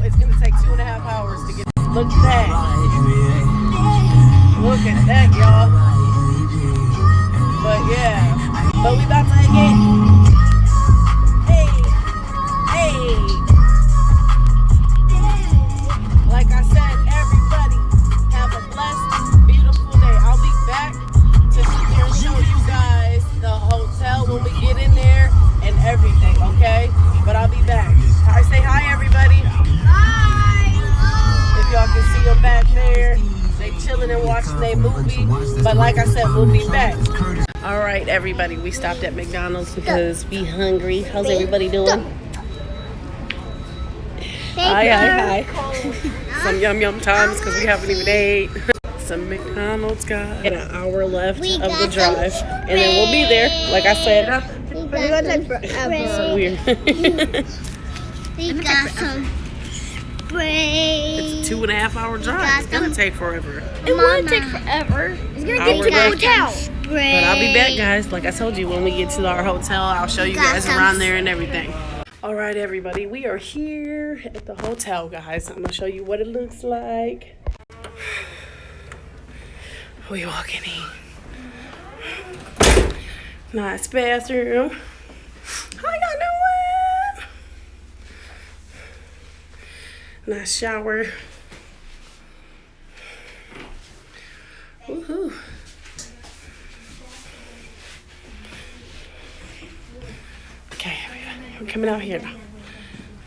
it's gonna take 2.5 hours to get. Look at that. Look at that, y'all. But yeah, but we about to get. Hey, hey. Like I said, everybody have a blessed, beautiful day. I'll be back to sit there and show you guys the hotel when we get in there and everything, okay? But I'll be back. I say hi, everybody. Hi. If y'all can see them back there, they chilling and watching their movie. But like I said, we'll be back. All right, everybody, we stopped at McDonald's because we hungry. How's everybody doing? Hi. Some yum times because we haven't even ate. Some McDonald's, guys. And an hour left of the drive. And then we'll be there. Like I said. It's so weird. We got some It's a 2.5 hour drive. It's going to take forever. It won't take forever. It's going to get to the hotel. But I'll be back, guys. Like I told you, when we get to our hotel, I'll show you guys around there and everything. All right, everybody, we are here at the hotel, guys. I'm gonna show you what it looks like. We walking in. Nice bathroom. How y'all doing? Nice shower. Woohoo. Okay, we're coming out here now.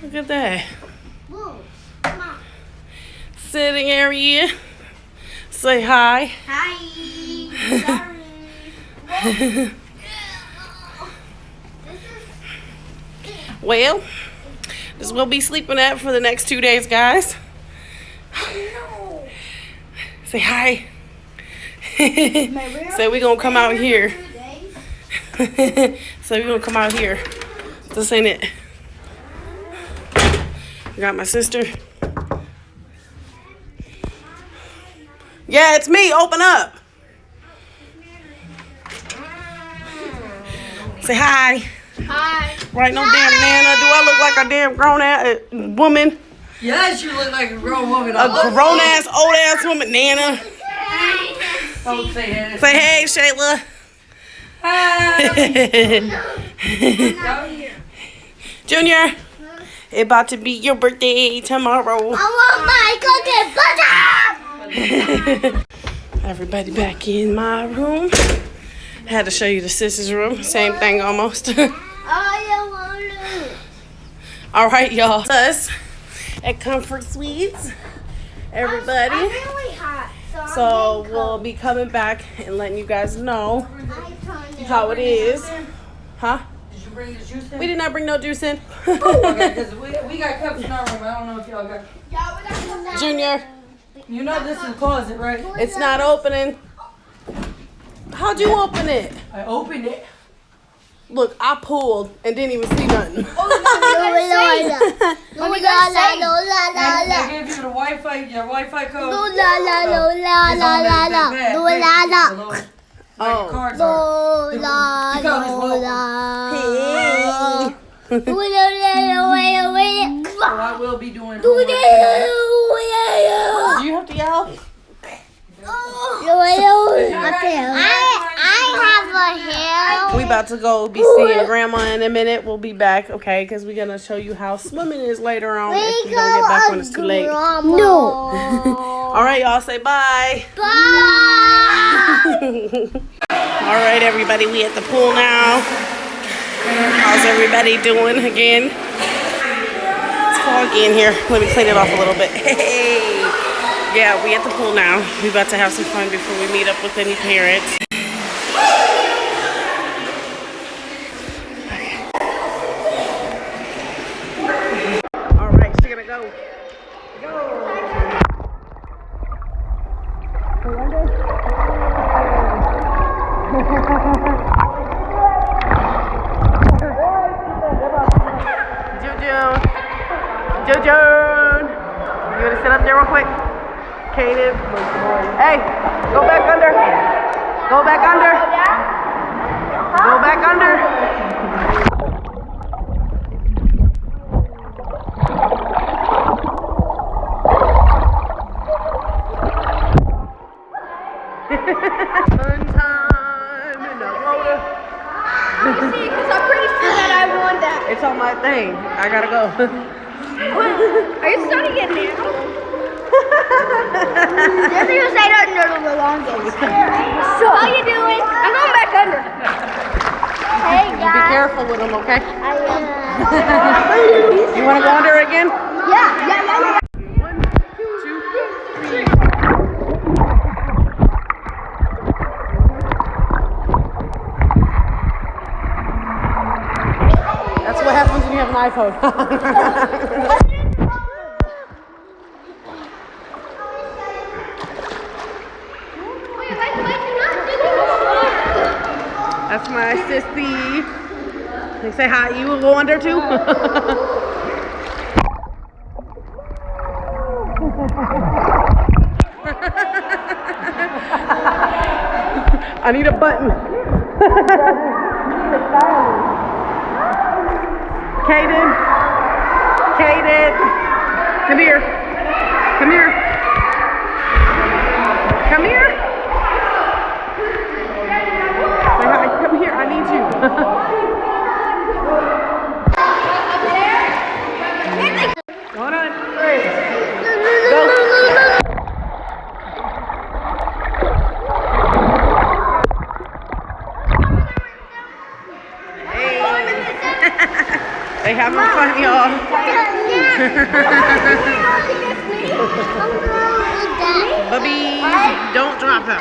Look at that. Sitting area. Say hi. Hi. Sorry. Well, this is what we'll be sleeping at for the next 2 days, guys. Say hi. Say we're gonna come out here. So we're gonna come out here. This ain't it. I got my sister. Yeah, it's me. Open up. Say hi. Hi. Right, no damn Nana. Do I look like a damn grown ass woman? Yes, you look like a grown woman. A grown ass, old ass woman, Nana. Don't say hey. Say hey, Shayla. Hi. Junior, it about to be your birthday tomorrow. I want my cookie butter. Everybody back in my room. Had to show you the sisters' room. Same thing almost. All right, y'all. Us at Comfort Suites. Everybody. I'm really hot. So we'll be coming back and letting you guys know how it is. Huh? Did you bring the juice in? We did not bring no juice in. Okay, because we got cups in our room. I don't know if y'all got. Junior, You know this is a closet, right? it's not opening. How'd you open it? I opened it. Look, I pulled and didn't even see nothing. I gave you the Wi-Fi, your Wi-Fi code. Oh. Cards are. So I will be doing homework. Do you have to yell? We about to go be seeing Grandma in a minute. We'll be back, okay? Because we're going to show you how swimming is later on if we don't get back when it's too late. No. All right, y'all say bye. Bye. All right, everybody, we at the pool now. How's everybody doing again? It's foggy in here. Let me clean it off a little bit. Hey. Yeah, we at the pool now. We about to have some fun before we meet up with any parents. All right, she's gonna go. Jojo, you gonna sit up there real quick? Kaden, hey, go back under. Go back under. Go back under. playing. I gotta go. Are you starting it now? Just you say that no the longest. So how you doing? I'm going back under. Hey guys. Be careful with them, okay? I am. You want to go under again? Yeah. 1, 2, 3. That's what happens when you have an iPhone. That's my sissy. They say hi. You will go under too? I need a button. Kaden. Come here. Come here. Come here. Say hi. Come here. I need you. Hold on. Go. They having fun, y'all. Bubbies, don't drop them.